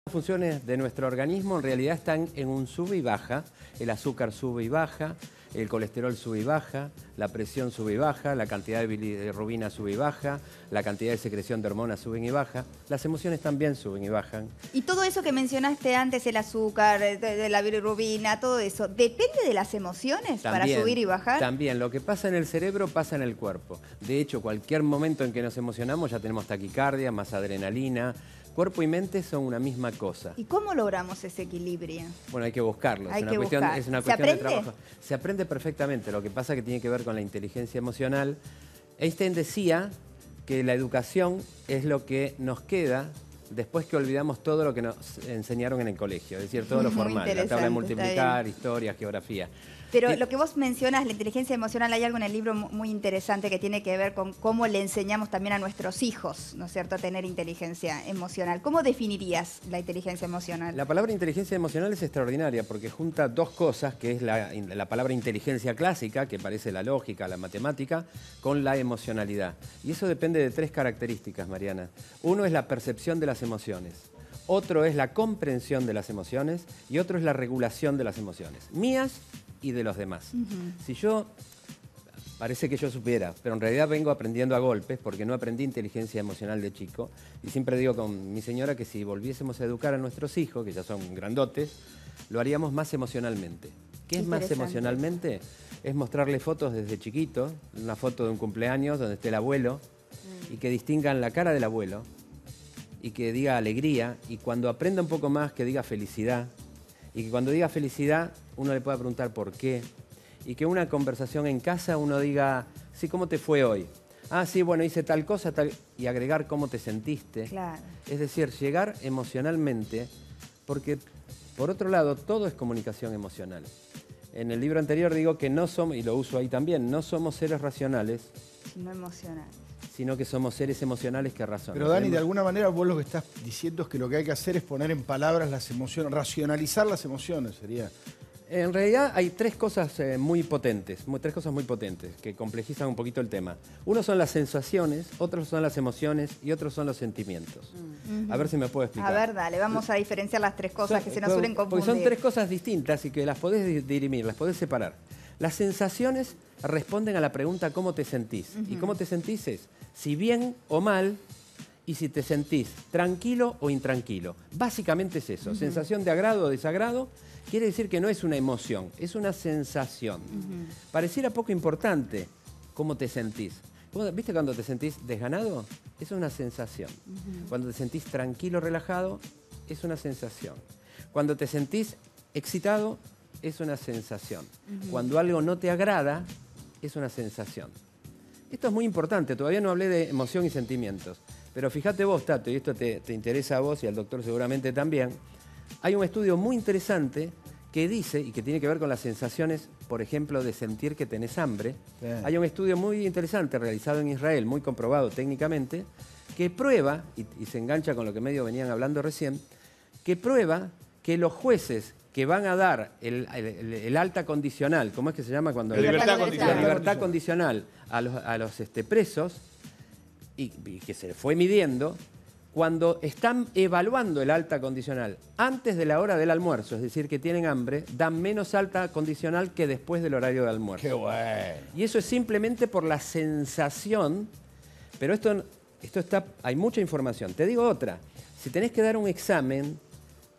Funciones de nuestro organismo en realidad están en un sube y baja. El azúcar sube y baja, el colesterol sube y baja, la presión sube y baja, la cantidad de bilirrubina sube y baja, la cantidad de secreción de hormonas suben y baja. Las emociones también suben y bajan. Y todo eso que mencionaste antes, el azúcar, de la bilirrubina, todo eso, ¿depende de las emociones para subir y bajar? También, lo que pasa en el cerebro pasa en el cuerpo. De hecho, cualquier momento en que nos emocionamos ya tenemos taquicardia, más adrenalina. Cuerpo y mente son una misma cosa. ¿Y cómo logramos ese equilibrio? Bueno, hay que buscarlo. Es una cuestión de trabajo. Se aprende perfectamente. Lo que pasa es que tiene que ver con la inteligencia emocional. Einstein decía que la educación es lo que nos queda después que olvidamos todo lo que nos enseñaron en el colegio. Es decir, todo lo formal. La tabla de multiplicar, historia, geografía. Pero lo que vos mencionas, la inteligencia emocional, hay algo en el libro muy interesante que tiene que ver con cómo le enseñamos también a nuestros hijos, ¿no es cierto?, a tener inteligencia emocional. ¿Cómo definirías la inteligencia emocional? La palabra inteligencia emocional es extraordinaria porque junta dos cosas, que es la palabra inteligencia clásica, que parece la lógica, la matemática, con la emocionalidad. Y eso depende de tres características, Mariana. Uno es la percepción de las emociones. Otro es la comprensión de las emociones y otro es la regulación de las emociones, mías y de los demás. Si yo, parece que yo supiera, pero en realidad vengo aprendiendo a golpes porque no aprendí inteligencia emocional de chico. Y siempre digo con mi señora que si volviésemos a educar a nuestros hijos, que ya son grandotes, lo haríamos más emocionalmente. ¿Qué es más emocionalmente? Es mostrarle fotos desde chiquito, una foto de un cumpleaños donde esté el abuelo, y que distingan la cara del abuelo, y que diga alegría, y cuando aprenda un poco más que diga felicidad, y que cuando diga felicidad uno le pueda preguntar por qué, y que una conversación en casa uno diga, sí, ¿cómo te fue hoy? Ah, sí, bueno, hice tal cosa, tal... y agregar cómo te sentiste. Claro. Es decir, llegar emocionalmente, porque por otro lado todo es comunicación emocional. En el libro anterior digo que no somos, y lo uso ahí también, no somos seres racionales, No emocional. sino que somos seres emocionales que razonan. Pero Dani, de alguna manera vos lo que estás diciendo es que lo que hay que hacer es poner en palabras las emociones, racionalizar las emociones, sería. En realidad hay tres cosas muy potentes, que complejizan un poquito el tema. Uno son las sensaciones, otros son las emociones y otros son los sentimientos. A ver si me puedo explicar. A ver, dale, vamos a diferenciar las tres cosas que se nos suelen confundir. Porque son tres cosas distintas y que las podés dirimir, las podés separar. Las sensaciones responden a la pregunta ¿cómo te sentís? Y cómo te sentís es si bien o mal y si te sentís tranquilo o intranquilo. Básicamente es eso, sensación de agrado o desagrado. Quiere decir que no es una emoción, es una sensación. Pareciera poco importante cómo te sentís. ¿Viste cuando te sentís desganado? Es una sensación. Cuando te sentís tranquilo, relajado, es una sensación. Cuando te sentís excitado, es una sensación. Cuando algo no te agrada, es una sensación. Esto es muy importante, todavía no hablé de emoción y sentimientos. Pero fíjate vos, Tato, y esto te interesa a vos y al doctor seguramente también, hay un estudio muy interesante que dice, y que tiene que ver con las sensaciones, por ejemplo, de sentir que tenés hambre. Bien. Hay un estudio muy interesante realizado en Israel, muy comprobado técnicamente, que prueba, y se engancha con lo que medio venían hablando recién, que prueba que los jueces que van a dar el alta condicional, ¿cómo es que se llama? Cuando la libertad condicional a los presos, y que se fue midiendo, cuando están evaluando el alta condicional antes de la hora del almuerzo, es decir, que tienen hambre, dan menos alta condicional que después del horario de almuerzo. ¡Qué bueno! Y eso es simplemente por la sensación, pero esto está, hay mucha información. Te digo otra, si tenés que dar un examen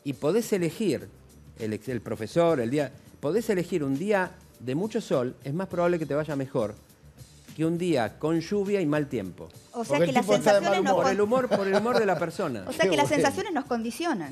y podés elegir, el profesor, el día, podés elegir un día de mucho sol, es más probable que te vaya mejor que un día con lluvia y mal tiempo. O sea que las sensaciones por el humor de la persona. O sea que las sensaciones nos condicionan.